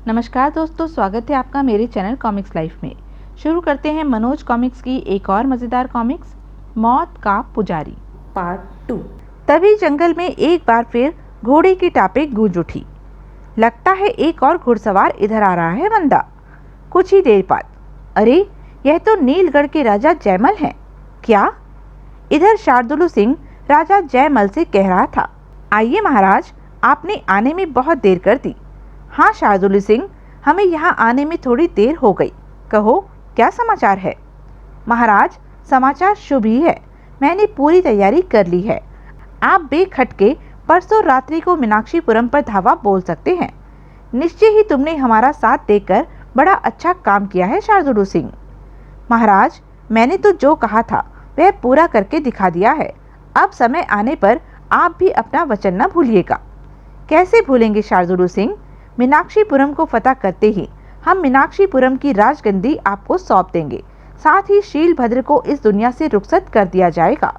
नमस्कार दोस्तों, स्वागत है आपका मेरे चैनल कॉमिक्स लाइफ में। शुरू करते हैं मनोज कॉमिक्स की एक और मज़ेदार कॉमिक्स, मौत का पुजारी पार्ट 2। तभी जंगल में एक बार फिर घोड़े की टापें गूंज उठी। लगता है एक और घुड़सवार इधर आ रहा है मंदा। कुछ ही देर बाद, अरे यह तो नीलगढ़ के राजा जयमल हैं। क्या? इधर शार्दुल सिंह राजा जयमल से कह रहा था, आइए महाराज, आपने आने में बहुत देर कर दी। हाँ शार्दुल सिंह, हमें यहाँ आने में थोड़ी देर हो गई। कहो क्या समाचार है? महाराज, समाचार शुभ ही है। मैंने पूरी तैयारी कर ली है। आप बेखटके परसों रात्रि को मीनाक्षीपुरम पर धावा बोल सकते हैं। निश्चय ही तुमने हमारा साथ देकर बड़ा अच्छा काम किया है शार्दुल सिंह। महाराज, मैंने तो जो कहा था वह पूरा करके दिखा दिया है। अब समय आने पर आप भी अपना वचन न भूलिएगा। कैसे भूलेंगे शार्दुल सिंह? मीनाक्षीपुरम को फतह करते ही हम मीनाक्षीपुरम की राजगद्दी आपको सौंप देंगे। साथ ही शीलभद्र को इस दुनिया से रुखसत कर दिया जाएगा।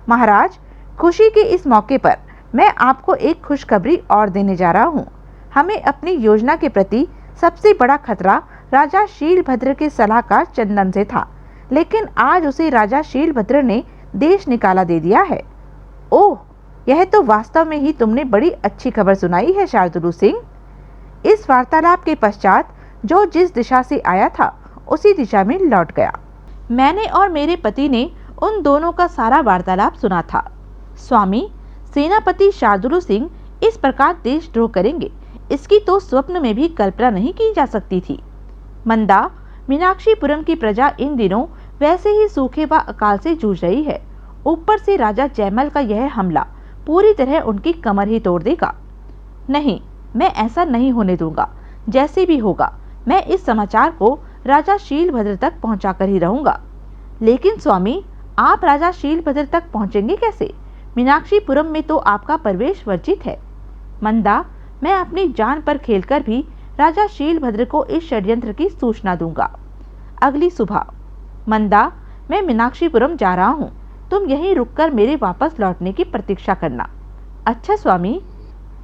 महाराज, खुशी के इस मौके पर मैं आपको एक खुशखबरी और देने जा रहा हूँ। हमें अपनी योजना के प्रति सबसे बड़ा खतरा राजा शीलभद्र के सलाहकार चंदन से था, लेकिन आज उसे राजा शीलभद्र ने देश निकाला दे दिया है। ओह, यह तो वास्तव में ही तुमने बड़ी अच्छी खबर सुनाई है शार्दुल सिंह। इस वार्तालाप के पश्चात जो जिस दिशा से आया था उसी दिशा में लौट गया। मैंने और मेरे पति ने उन दोनों का सारा वार्तालाप सुना था। स्वामी, सेनापति शार्दुल सिंह इस प्रकार देशद्रोह करेंगे, इसकी तो स्वप्न में भी कल्पना नहीं की जा सकती थी। मंदा, मीनाक्षीपुरम की प्रजा इन दिनों वैसे ही सूखे व अकाल से जूझ रही है। ऊपर से राजा जयमल का यह हमला पूरी तरह उनकी कमर ही तोड़ देगा। नहीं, मैं ऐसा नहीं होने दूंगा। जैसे भी होगा मैं इस समाचार को राजा शीलभद्र तक पहुंचाकर ही रहूंगा। लेकिन स्वामी, आप राजा शीलभद्र तक पहुंचेंगे कैसे? मीनाक्षीपुरम में तो आपका प्रवेश वर्जित है। मंदा, मैं अपनी जान पर खेलकर भी राजा शीलभद्र को इस षड्यंत्र की सूचना दूंगा। अगली सुबह। मंदा, मैं मीनाक्षीपुरम जा रहा हूँ। तुम यहीं रुककर मेरे वापस लौटने की प्रतीक्षा करना। अच्छा स्वामी।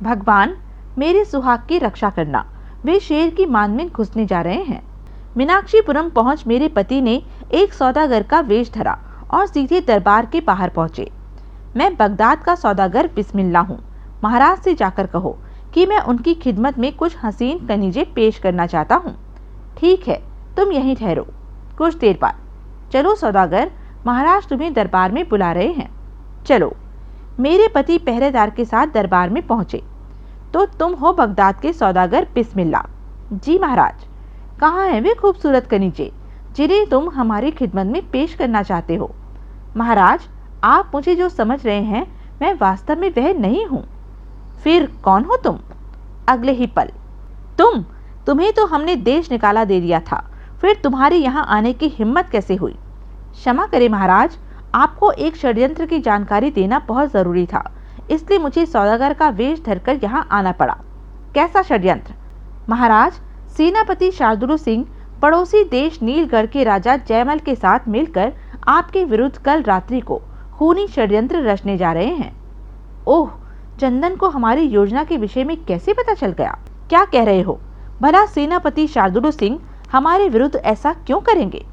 भगवान, मेरे सुहाग की रक्षा करना। वे शेर की मान में घुसने जा रहे हैं। मीनाक्षीपुरम पहुंच मेरे पति ने एक सौदागर का वेश धरा और सीधे दरबार के बाहर पहुंचे। मैं बगदाद का सौदागर बिस्मिल्लाह हूँ। महाराज से जाकर कहो कि मैं उनकी खिदमत में कुछ हसीन कनीजे पेश करना चाहता हूँ। ठीक है, तुम यहीं ठहरो। कुछ देर बाद, चलो सौदागर, महाराज तुम्हें दरबार में बुला रहे हैं। चलो। मेरे पति पहरेदार के साथ दरबार में पहुंचे। तो तुम हो बगदाद के सौदागर बिस्मिल्लाह? जी महाराज। कहाँ हैं वे खूबसूरत कनीजे जिन्हें तुम हमारी खिदमत में पेश करना चाहते हो? महाराज, आप मुझे जो समझ रहे हैं मैं वास्तव में वह नहीं हूँ। फिर कौन हो तुम? अगले ही पल, तुम्हें तो हमने देश निकाला दे दिया था, फिर तुम्हारे यहाँ आने की हिम्मत कैसे हुई? क्षमा करें महाराज, आपको एक षड्यंत्र की जानकारी देना बहुत जरूरी था, इसलिए मुझे सौदागर का वेश धरकर यहाँ आना पड़ा। कैसा षड्यंत्र? महाराज, सेनापति शार्दुल सिंह पड़ोसी देश नीलगढ़ के राजा जयमल के साथ मिलकर आपके विरुद्ध कल रात्रि को खूनी षड्यंत्र रचने जा रहे हैं। ओह, चंदन को हमारी योजना के विषय में कैसे पता चल गया? क्या कह रहे हो? भला सेनापति शार्दुल सिंह हमारे विरुद्ध ऐसा क्यों करेंगे?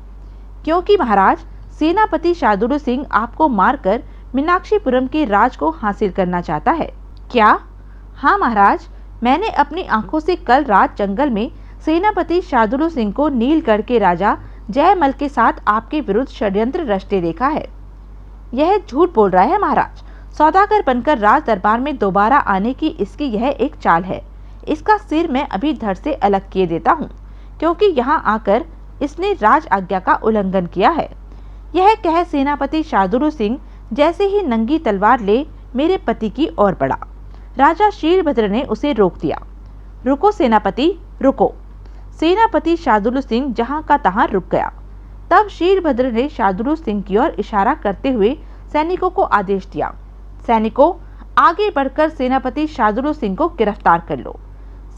क्योंकि महाराज, सेनापति शार्दुल सिंह आपको मारकर मीनाक्षीपुरम के राज को हासिल करना चाहता है। क्या? हाँ महाराज, मैंने अपनी आंखों से कल रात जंगल में सेनापति शार्दुल सिंह को नीलगढ़ के राजा जयमल के साथ आपके विरुद्ध षड्यंत्र रचते देखा है। यह झूठ बोल रहा है महाराज। सौदागर बनकर राज दरबार में दोबारा आने की इसकी यह एक चाल है। इसका सिर मैं अभी धड़ से अलग किए देता हूँ, क्योंकि यहाँ आकर इसने राज आज्ञा का उल्लंघन किया है। यह कह सेनापति शार्दुल सिंह जैसे ही नंगी तलवार ले मेरे पति की ओर बढ़ा। राजा शीलभद्र ने उसे रोक दिया। रुको सेनापति, रुको। सेनापति शार्दुल सिंह जहां का तहां रुक गया। तब शीलभद्र ने शार्दुल सिंह की ओर इशारा करते हुए सैनिकों को आदेश दिया, सैनिकों, आगे बढ़कर सेनापति शार्दुल सिंह को गिरफ्तार कर लो।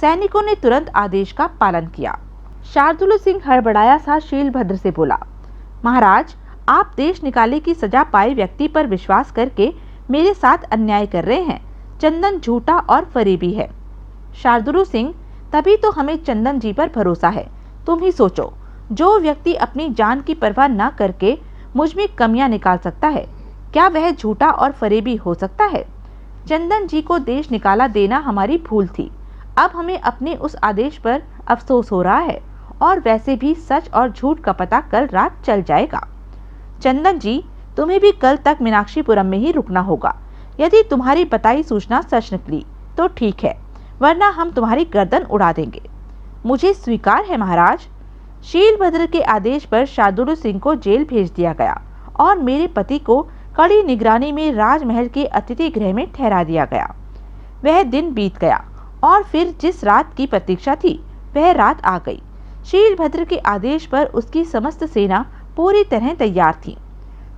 सैनिकों ने तुरंत आदेश का पालन किया। शार्दुल सिंह हड़बड़ाया सा शीलभद्र से बोला, महाराज, आप देश निकाले की सजा पाए व्यक्ति पर विश्वास करके मेरे साथ अन्याय कर रहे हैं। चंदन झूठा और फरेबी है। शार्दुल सिंह, तभी तो हमें चंदन जी पर भरोसा है। तुम ही सोचो, जो व्यक्ति अपनी जान की परवाह न करके मुझ में कमियां निकाल सकता है, क्या वह झूठा और फरेबी हो सकता है? चंदन जी को देश निकाला देना हमारी भूल थी। अब हमें अपने उस आदेश पर अफसोस हो रहा है, और वैसे भी सच और झूठ का पता कल रात चल जाएगा। चंदन जी, तुम्हें भी कल तक मीनाक्षीपुरम में ही रुकना होगा। यदि तुम्हारी बताई सूचना सच निकली तो ठीक है, वरना हम तुम्हारी गर्दन उड़ा देंगे। मुझे स्वीकार है महाराज। शीलभद्र के आदेश पर शार्दुल सिंह को जेल भेज दिया गया और मेरे पति को कड़ी निगरानी में राजमहल के अतिथि गृह में ठहरा दिया गया। वह दिन बीत गया और फिर जिस रात की प्रतीक्षा थी वह रात आ गई। शीलभद्र के आदेश पर उसकी समस्त सेना पूरी तरह तैयार थी।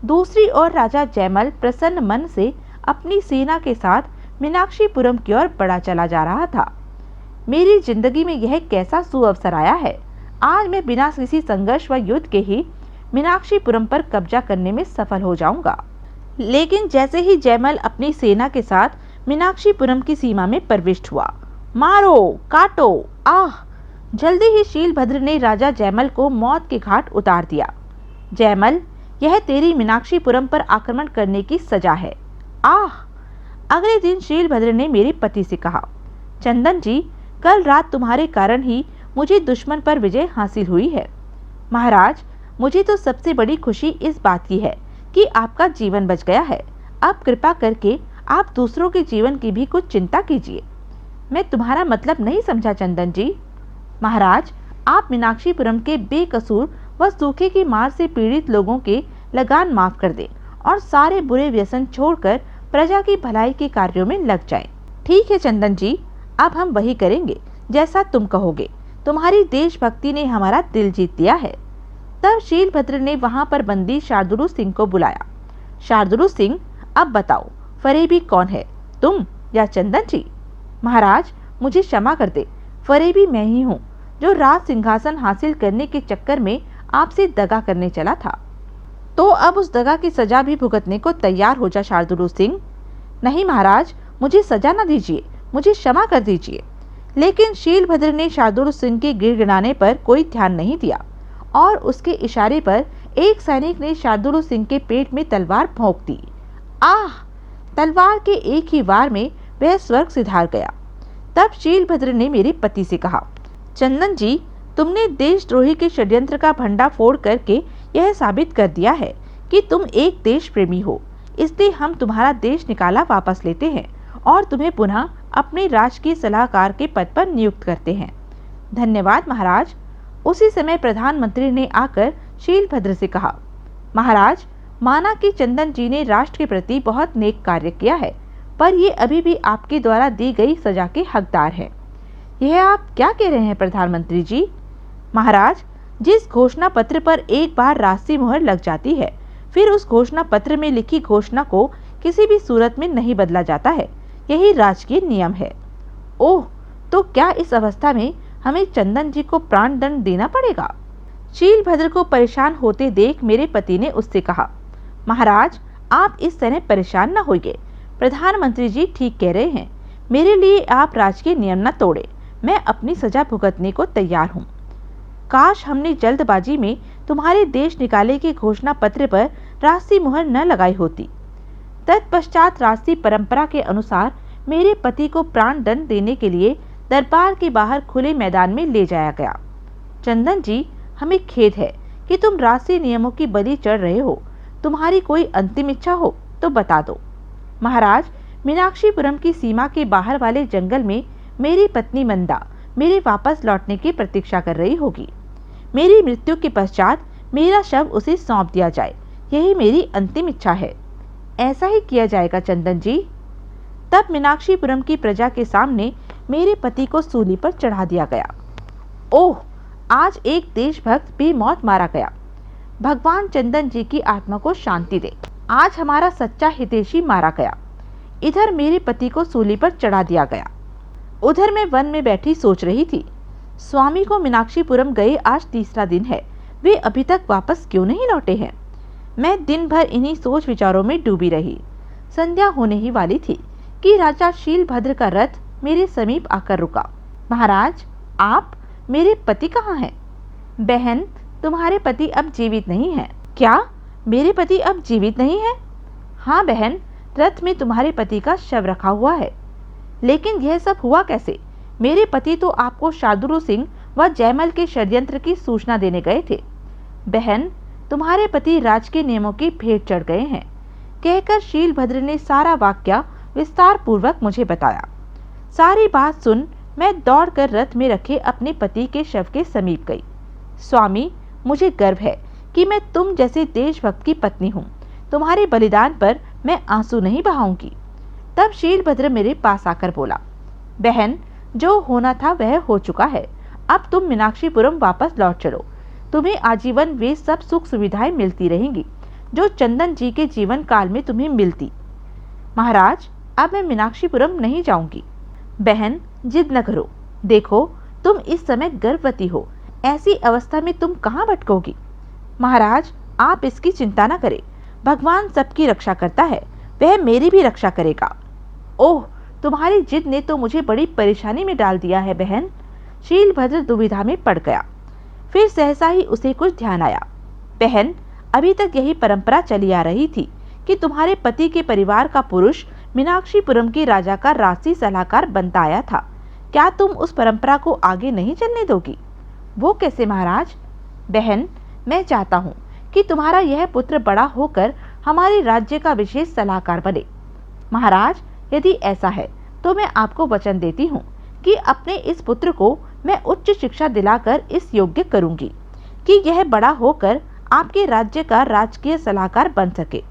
दूसरी ओर राजा जयमल प्रसन्न मन से अपनी सेना के साथ मीनाक्षीपुरम की ओर बढ़ा चला जा रहा था। मेरी जिंदगी में यह कैसा सुअवसर आया है। आज मैं बिना किसी संघर्ष व युद्ध के ही मीनाक्षीपुरम पर कब्जा करने में सफल हो जाऊंगा। लेकिन जैसे ही जयमल अपनी सेना के साथ मीनाक्षीपुरम की सीमा में प्रविष्ट हुआ, मारो, काटो, आह! जल्दी ही शीलभद्र ने राजा जयमल को मौत के घाट उतार दिया। जयमल, यह तेरी मीनाक्षीपुरम पर आक्रमण करने की सजा है। आह! अगले दिन शीलभद्र ने मेरे पति से कहा, चंदन जी, कल रात तुम्हारे कारण ही मुझे दुश्मन पर विजय हासिल हुई है। महाराज, मुझे तो सबसे बड़ी खुशी इस बात की है कि आपका जीवन बच गया है। अब कृपा करके आप दूसरों के जीवन की भी कुछ चिंता कीजिए। मैं तुम्हारा मतलब नहीं समझा चंदन जी। महाराज, आप मीनाक्षीपुरम के बेकसूर व सूखे की मार से पीड़ित लोगों के लगान माफ कर दें और सारे बुरे व्यसन छोड़कर प्रजा की भलाई के कार्यों में लग जाएं। ठीक है चंदन जी, अब हम वही करेंगे जैसा तुम कहोगे। तुम्हारी देशभक्ति ने हमारा दिल जीत लिया है। तब शीलभद्र ने वहां पर बंदी शार्दुल सिंह को बुलाया। शार्दुल सिंह, अब बताओ, फरेबी कौन है, तुम या चंदन जी? महाराज, मुझे क्षमा कर दे, फरेबी मैं ही हूँ, जो राज सिंहासन हासिल करने के चक्कर में आपसे दगा करने चला था। तो अब उस दगा की सजा भी भुगतने को तैयार हो जा शार्दुल सिंह। नहीं महाराज, मुझे सजा न दीजिए, मुझे क्षमा कर दीजिए। लेकिन शीलभद्र ने शार्दुल सिंह के गिड़गिड़ाने पर कोई ध्यान नहीं दिया और उसके इशारे पर एक सैनिक ने शार्दुल सिंह के पेट में तलवार भोंक दी। आह! तलवार के एक ही वार में वह स्वर्ग सिधार गया। तब शीलभद्र ने मेरे पति से कहा, चंदन जी, तुमने देशद्रोही के षड्यंत्र का भंडाफोड़ करके यह साबित कर दिया है कि तुम एक देश प्रेमी हो। इसलिए हम तुम्हारा देश निकाला वापस लेते हैं और तुम्हें पुनः अपने राजकीय सलाहकार के पद पर नियुक्त करते हैं। धन्यवाद महाराज। उसी समय प्रधानमंत्री ने आकर शीलभद्र से कहा, महाराज, माना कि चंदन जी ने राष्ट्र के प्रति बहुत नेक कार्य किया है, पर ये अभी भी आपके द्वारा दी गई सजा के हकदार है। यह आप क्या कह रहे हैं प्रधानमंत्री जी? महाराज, जिस घोषणा पत्र पर एक बार राष्ट्रीय मुहर लग जाती है, फिर उस घोषणा पत्र में लिखी घोषणा को किसी भी सूरत में नहीं बदला जाता है। यही राजकीय नियम है। ओह, तो क्या इस अवस्था में हमें चंदन जी को प्राण दंड देना पड़ेगा? शीलभद्र को परेशान होते देख मेरे पति ने उससे कहा, महाराज, आप इस तरह परेशान न होइए। प्रधानमंत्री जी ठीक कह रहे हैं। मेरे लिए आप राजकीय नियम न तोड़े। मैं अपनी सजा भुगतने को तैयार हूँ। काश हमने जल्दबाजी में तुम्हारे देश निकाले के घोषणा पत्र पर राष्ट्रीय मुहर न लगाई होती। तत्पश्चात राष्ट्रीय परंपरा के अनुसार मेरे पति को प्राण दंड देने के लिए दरबार के बाहर खुले मैदान में ले जाया गया। चंदन जी, हमें खेद है कि तुम राष्ट्रीय नियमों की बलि चढ़ रहे हो। तुम्हारी कोई अंतिम इच्छा हो तो बता दो। महाराज, मीनाक्षीपुरम की सीमा के बाहर वाले जंगल में मेरी पत्नी मंदा मेरे वापस लौटने की प्रतीक्षा कर रही होगी। मेरी मृत्यु के पश्चात मेरा शव उसे सौंप दिया जाए, यही मेरी अंतिम इच्छा है। ऐसा ही किया जाएगा चंदन जी। तब मीनाक्षीपुरम की प्रजा के सामने मेरे पति को सूली पर चढ़ा दिया गया। ओह, आज एक देशभक्त भी मौत मारा गया। भगवान चंदन जी की आत्मा को शांति दे। आज हमारा सच्चा हितैषी मारा गया। इधर मेरे पति को सूली पर चढ़ा दिया गया। उधर मैं वन में बैठी सोच रही थी, स्वामी को मीनाक्षीपुरम गए आज तीसरा दिन है, वे अभी तक वापस क्यों नहीं लौटे हैं। मैं दिन भर इन्हीं सोच विचारों में डूबी रही। संध्या होने ही वाली थी कि राजा शीलभद्र का रथ मेरे समीप आकर रुका। महाराज, आप, मेरे पति कहाँ हैं? बहन, तुम्हारे पति अब जीवित नहीं हैं। क्या मेरे पति अब जीवित नहीं हैं? हाँ बहन, रथ में तुम्हारे पति का शव रखा हुआ है। लेकिन यह सब हुआ कैसे? मेरे पति तो आपको शार्दुल सिंह व जयमल के षड्यंत्र की सूचना देने गए थे। बहन, तुम्हारे पति राज के नियमों की भेंट चढ़ गए हैं, कहकर शीलभद्र ने सारा वाक्य विस्तार पूर्वक मुझे बताया। सारी बात सुन मैं दौड़कर रथ में रखे अपने पति के शव के समीप गई। स्वामी, मुझे गर्व है कि मैं तुम जैसे देशभक्त की पत्नी हूँ। तुम्हारे बलिदान पर मैं आंसू नहीं बहाऊंगी। तब शीलभद्र मेरे पास आकर बोला, बहन, जो होना था वह हो चुका है। अब तुम मीनाक्षीपुरम वापस लौट चलो। तुम्हें आजीवन वे सब सुख सुविधाएं मिलती रहेंगी जो चंदन जी के जीवन काल में तुम्हें मिलती। महाराज, अब मैं मीनाक्षीपुरम नहीं जाऊंगी। बहन, जिद न करो। देखो, तुम इस समय गर्भवती हो। ऐसी अवस्था में तुम कहाँ भटकोगी? महाराज, आप इसकी चिंता न करें। भगवान सबकी रक्षा करता है, वह मेरी भी रक्षा करेगा। ओह, तुम्हारी जिद ने तो मुझे बड़ी परेशानी में डाल दिया है बहन। शीलभद्र दुविधा में पड़ गया। फिर सहसा ही उसे कुछ ध्यान आया। बहन, अभी तक यही परंपरा चली आ रही थी कि तुम्हारे पति के परिवार का पुरुष मीनाक्षीपुरम के राजा का राजसी सलाहकार बनता आया था। क्या तुम उस परंपरा को आगे नहीं चलने दोगी? वो कैसे महाराज? बहन, मैं चाहता हूँ कि तुम्हारा यह पुत्र बड़ा होकर हमारे राज्य का विशेष सलाहकार बने। महाराज, यदि ऐसा है तो मैं आपको वचन देती हूँ कि अपने इस पुत्र को मैं उच्च शिक्षा दिलाकर इस योग्य करूंगी कि यह बड़ा होकर आपके राज्य का राजकीय सलाहकार बन सके।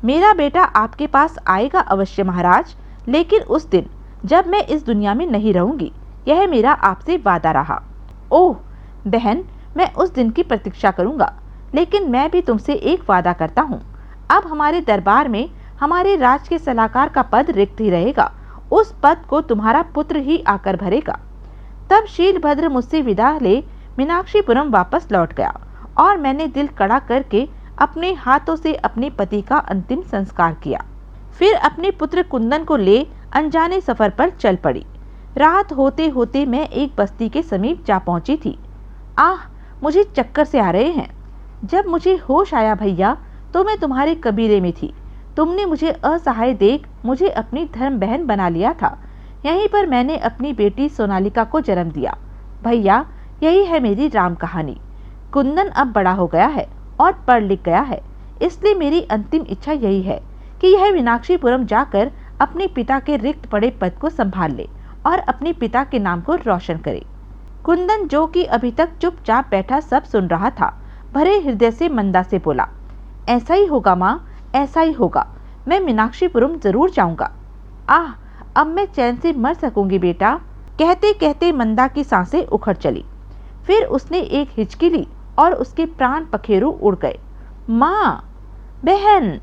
मेरा बेटा आपके पास आएगा अवश्य महाराज, लेकिन उस दिन जब मैं इस दुनिया में नहीं रहूंगी, यह मेरा आपसे वादा रहा। ओह बहन, मैं उस दिन की प्रतीक्षा करूंगा, लेकिन मैं भी तुमसे एक वादा करता हूँ। अब हमारे दरबार में हमारे राज के सलाहकार का पद रिक्त ही रहेगा। उस पद को तुम्हारा पुत्र ही आकर भरेगा। तब शीलभद्र मुझसे विदा ले मीनाक्षीपुरम वापस लौट गया और मैंने दिल कड़ा करके अपने हाथों से अपने पति का अंतिम संस्कार किया। फिर अपने पुत्र कुंदन को ले अनजाने सफर पर चल पड़ी। रात होते होते मैं एक बस्ती के समीप जा पहुंची थी। आह, मुझे चक्कर से आ रहे हैं। जब मुझे होश आया भैया, तो मैं तुम्हारे कबीले में थी। तुमने मुझे असहाय देख मुझे अपनी धर्म बहन बना लिया था। यहीं पर मैंने अपनी बेटी सोनालिका को जन्म दिया। भैया, यही है मेरी राम कहानी। कुंदन अब बड़ा हो गया है और पढ़ लिख गया है, इसलिए मेरी अंतिम इच्छा यही है कि यह मीनाक्षीपुरम जाकर अपने पिता के रिक्त पड़े पद को संभाल ले और अपने पिता के नाम को रोशन करे। कुंदन, जो कि अभी तक चुपचाप बैठा सब सुन रहा था, भरे हृदय से मंदा से बोला, ऐसा ही होगा माँ, ऐसा ही होगा। मैं मीनाक्षीपुरम जरूर जाऊंगा। आह, अब मैं चैन से मर सकूंगी बेटा। कहते कहते मंदा की सांसें उखड़ चली। फिर उसने एक हिचकी ली और उसके प्राण पखेरु उड़ गए। माँ, बहन।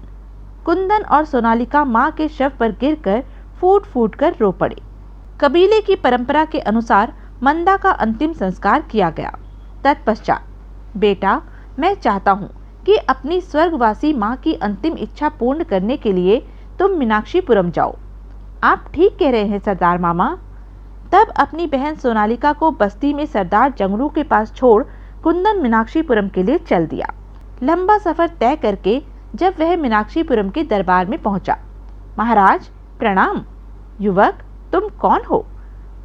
कुंदन और सोनालिका माँ के शव पर गिरकर फूट फूट कर रो पड़े। कबीले की परंपरा के अनुसार मंदा का अंतिम संस्कार किया गया। तत्पश्चात, बेटा, मैं चाहता हूँ कि अपनी स्वर्गवासी माँ की अंतिम इच्छा पूर्ण करने के लिए तुम मीनाक्षीपुरम जाओ। आप ठीक कह रहे हैं सरदार मामा। तब अपनी बहन सोनालिका को बस्ती में सरदार जंगलू के पास छोड़ कुंदन मीनाक्षीपुरम के लिए चल दिया। लंबा सफर तय करके जब वह मीनाक्षीपुरम के दरबार में पहुंचा, महाराज प्रणाम। युवक, तुम कौन हो?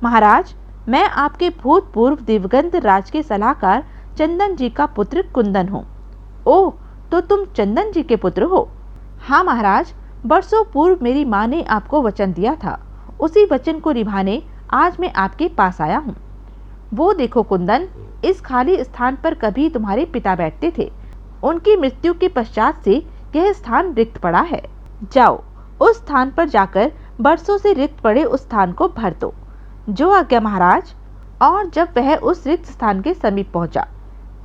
महाराज, मैं आपके भूतपूर्व दिवंगत राज के सलाहकार चंदन जी का पुत्र कुंदन हूँ। ओह, तो तुम चंदन जी के पुत्र हो? हाँ महाराज, बरसों पूर्व मेरी माँ ने आपको वचन दिया था, उसी वचन को निभाने आज मैं आपके पास आया हूँ। वो देखो कुंदन, इस खाली स्थान पर कभी तुम्हारे पिता बैठते थे। उनकी मृत्यु के पश्चात से यह स्थान रिक्त पड़ा है। जाओ, उस स्थान पर जाकर बरसों से रिक्त पड़े उस स्थान को भर दो। जो आज्ञा महाराज। और जब वह उस रिक्त स्थान के समीप पहुंचा,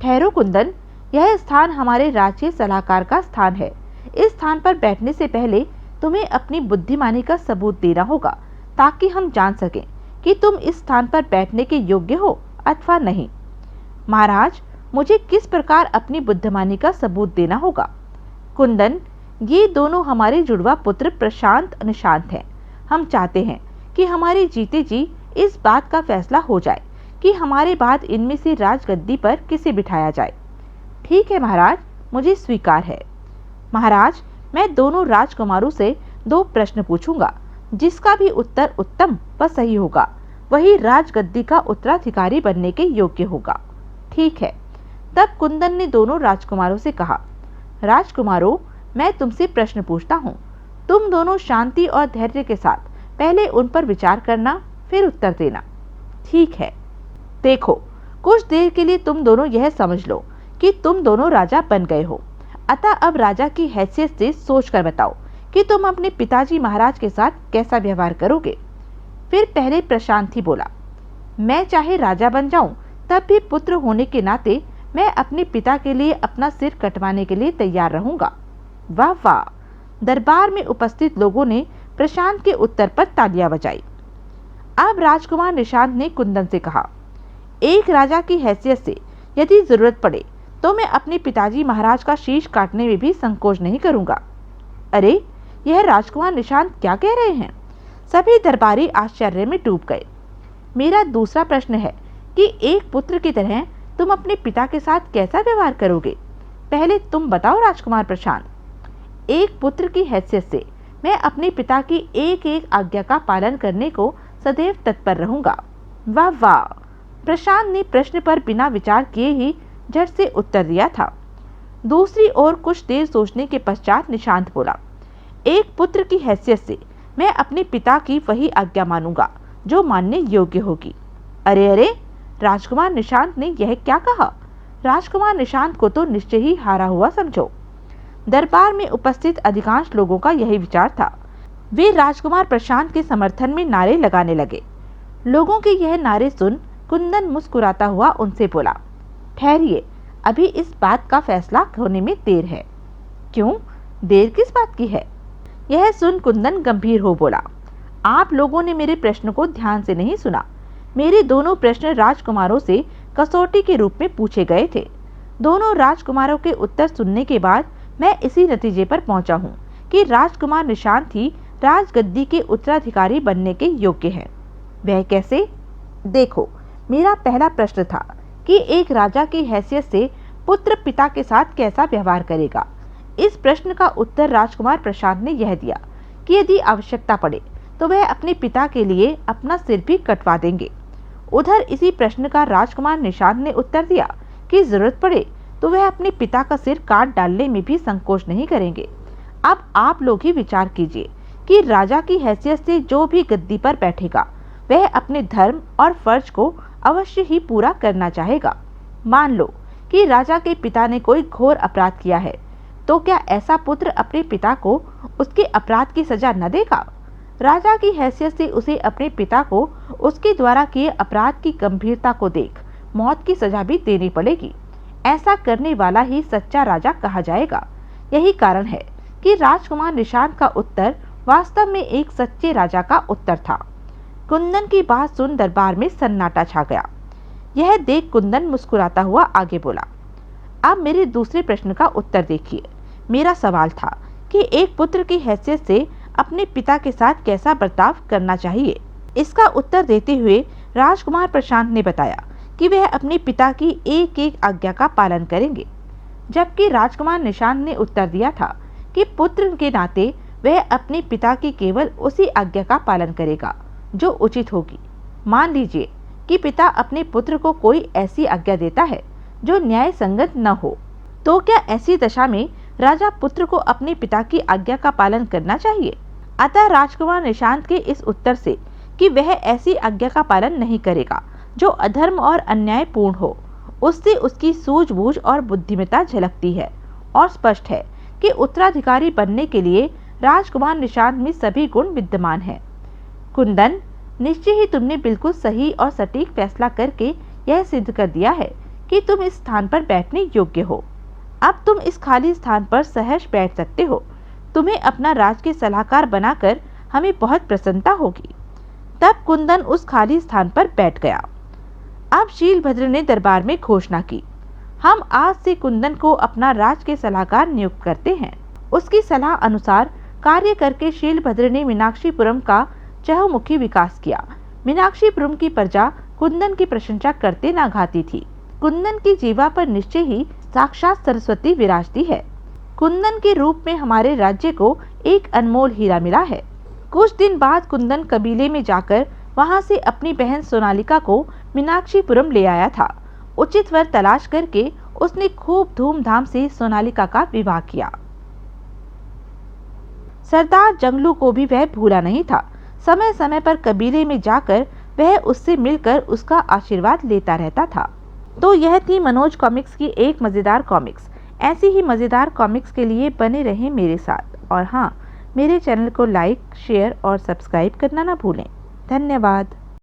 ठहरो कुंदन, यह स्थान हमारे राज्य सलाहकार का स्थान है। इस स्थान पर बैठने से पहले तुम्हें अपनी बुद्धिमानी का सबूत देना होगा, ताकि हम जान सकें कि तुम इस स्थान पर बैठने के योग्य हो अथवा नहीं। महाराज, मुझे किस प्रकार अपनी बुद्धिमानी का सबूत देना होगा? कुंदन, ये दोनों हमारे जुड़वा पुत्र प्रशांत निशांत हैं। हम चाहते हैं कि हमारे जीते जी इस बात का फैसला हो जाए कि हमारे बाद इनमें से राजगद्दी पर किसे बिठाया जाए। ठीक है महाराज, मुझे स्वीकार है। महाराज, मैं दोनों राजकुमारों से 2 प्रश्न पूछूंगा, जिसका भी उत्तर उत्तम व सही होगा वही राजगद्दी का उत्तराधिकारी बनने के योग्य होगा। ठीक है। तब कुंदन ने दोनों राजकुमारों से कहा, राजकुमारों, मैं तुमसे प्रश्न पूछता हूँ। तुम दोनों शांति और धैर्य के साथ पहले उन पर विचार करना, फिर उत्तर देना। ठीक है। देखो, कुछ देर के लिए तुम दोनों यह समझ लो कि तुम दोनों राजा बन गए हो। अतः अब राजा की हैसियत से सोचकर बताओ कि तुम अपने पिताजी महाराज के साथ कैसा व्यवहार करोगे। फिर पहले प्रशांत ही बोला, मैं चाहे राजा बन जाऊं, तब भी पुत्र होने के नाते मैं अपने पिता के लिए अपना सिर कटवाने के लिए तैयार रहूंगा। वाह वाह! दरबार में उपस्थित लोगों ने प्रशांत के उत्तर पर तालियां बजाई। अब राजकुमार निशांत ने कुंदन से कहा, एक राजा की हैसियत से यदि जरूरत पड़े तो मैं अपने पिताजी महाराज का शीश काटने में भी संकोच नहीं करूंगा। अरे, यह राजकुमार निशांत क्या कह रहे हैं? सभी दरबारी आश्चर्य में डूब गए। मेरा दूसरा प्रश्न है कि एक पुत्र की तरह तुम अपने पिता के साथ कैसा व्यवहार करोगे? पहले तुम बताओ राजकुमार प्रशांत। एक पुत्र की हैसियत से मैं अपने पिता की एक एक आज्ञा का पालन करने को सदैव तत्पर रहूंगा। वाह वाह! प्रशांत ने प्रश्न पर बिना विचार किए ही झट से उत्तर दिया था। दूसरी ओर कुछ देर सोचने के पश्चात निशांत बोला, एक पुत्र की हैसियत से मैं अपने पिता की वही आज्ञा मानूंगा जो मानने योग्य होगी। अरे अरे, राजकुमार निशांत ने यह क्या कहा? राजकुमार निशांत को तो निश्चय ही हारा हुआ समझो। दरबार में उपस्थित अधिकांश लोगों का यही विचार था। वे राजकुमार प्रशांत के समर्थन में नारे लगाने लगे। लोगों के यह नारे सुन कुंदन मुस्कुराता हुआ उनसे बोला, ठहरिए, अभी इस बात का फैसला होने में देर है। क्यों? देर किस बात की है? यह सुन कुंदन गंभीर हो बोला, आप लोगों ने मेरे प्रश्न को ध्यान से नहीं सुना। मेरे दोनों प्रश्न राजकुमारों से कसौटी के रूप में पूछे गए थे। दोनों राजकुमारों के उत्तर सुनने के बाद मैं इसी नतीजे पर पहुंचा हूं कि राजकुमार निशांत ही राजगद्दी के उत्तराधिकारी बनने के योग्य हैं। वह कैसे? देखो, मेरा पहला प्रश्न था कि एक राजा की हैसियत से पुत्र पिता के साथ कैसा व्यवहार करेगा। इस प्रश्न का उत्तर राजकुमार प्रशांत ने यह दिया कि यदि आवश्यकता पड़े तो वह अपने पिता के लिए अपना सिर भी कटवा देंगे। उधर इसी प्रश्न का राजकुमार निशांत ने उत्तर दिया कि जरूरत पड़े तो वह अपने पिता का सिर काट डालने में भी संकोच नहीं करेंगे। अब आप लोग ही विचार कीजिए कि राजा की हैसियत से जो भी गद्दी पर बैठेगा वह अपने धर्म और फर्ज को अवश्य ही पूरा करना चाहेगा। मान लो कि राजा के पिता ने कोई घोर अपराध किया है, तो क्या ऐसा पुत्र अपने पिता को उसके अपराध की सजा न देगा? राजा की हैसियत से उसे अपने पिता को उसके द्वारा किए अपराध की गंभीरता को देख मौत की सजा भी देनी पड़ेगी। ऐसा करने वाला ही सच्चा राजा कहा जाएगा। यही कारण है कि राजकुमार निशांत का उत्तर वास्तव में एक सच्चे राजा का उत्तर था। कुंदन की बात सुन दरबार में सन्नाटा छा गया। यह देख कुंदन मुस्कुराता हुआ आगे बोला, अब मेरे दूसरे प्रश्न का उत्तर देखिए। मेरा सवाल था कि एक पुत्र की हैसियत से अपने पिता के साथ कैसा बर्ताव करना चाहिए। इसका उत्तर देते हुए राजकुमार प्रशांत ने बताया कि वह अपने पिता की एक एक आज्ञा का पालन करेंगे, जबकि राजकुमार निशांत ने उत्तर दिया था कि पुत्र के नाते वह अपने पिता की केवल उसी आज्ञा का पालन करेगा जो उचित होगी। मान लीजिए कि पिता अपने पुत्र को कोई ऐसी आज्ञा देता है जो न्याय संगत न हो, तो क्या ऐसी दशा में राजा पुत्र को अपने पिता की आज्ञा का पालन करना चाहिए? अतः राजकुमार निशांत के इस उत्तर से कि वह ऐसी आज्ञा का पालन नहीं करेगा जो अधर्म और अन्यायपूर्ण हो, उससे उसकी सूझबूझ और बुद्धिमत्ता झलकती है और स्पष्ट है कि उत्तराधिकारी बनने के लिए राजकुमार निशांत में सभी गुण विद्यमान हैं। कुंदन, निश्चय ही तुमने बिल्कुल सही और सटीक फैसला करके यह सिद्ध कर दिया है कि तुम इस स्थान पर बैठने योग्य हो। अब तुम इस खाली स्थान पर सहर्ष बैठ सकते हो। तुम्हें अपना राज के सलाहकार बनाकर हमें बहुत प्रसन्नता होगी। तब कुंदन उस खाली स्थान पर बैठ गया। अब शीलभद्र ने दरबार में घोषणा की, हम आज से कुंदन को अपना राज के सलाहकार नियुक्त करते हैं। उसकी सलाह अनुसार कार्य करके शीलभद्र ने मीनाक्षीपुरम का चहुमुखी विकास किया। मीनाक्षीपुरम की प्रजा कुंदन की प्रशंसा करते ना घाती थी। कुंदन की जीवा पर निश्चय ही साक्षात सरस्वती विराजती है। कुंदन के रूप में हमारे राज्य को एक अनमोल हीरा मिला है। कुछ दिन बाद कुंदन कबीले में जाकर वहां से अपनी बहन सोनालिका को मीनाक्षीपुरम ले आया था। उचित वर तलाश करके उसने खूब धूमधाम से सोनालिका का विवाह किया। सरदार जंगलू को भी वह भूला नहीं था। समय समय पर कबीले में जाकर वह उससे मिलकर उसका आशीर्वाद लेता रहता था। तो यह थी मनोज कॉमिक्स की एक मज़ेदार कॉमिक्स। ऐसी ही मज़ेदार कॉमिक्स के लिए बने रहें मेरे साथ। और हाँ, मेरे चैनल को लाइक, शेयर और सब्सक्राइब करना ना भूलें। धन्यवाद।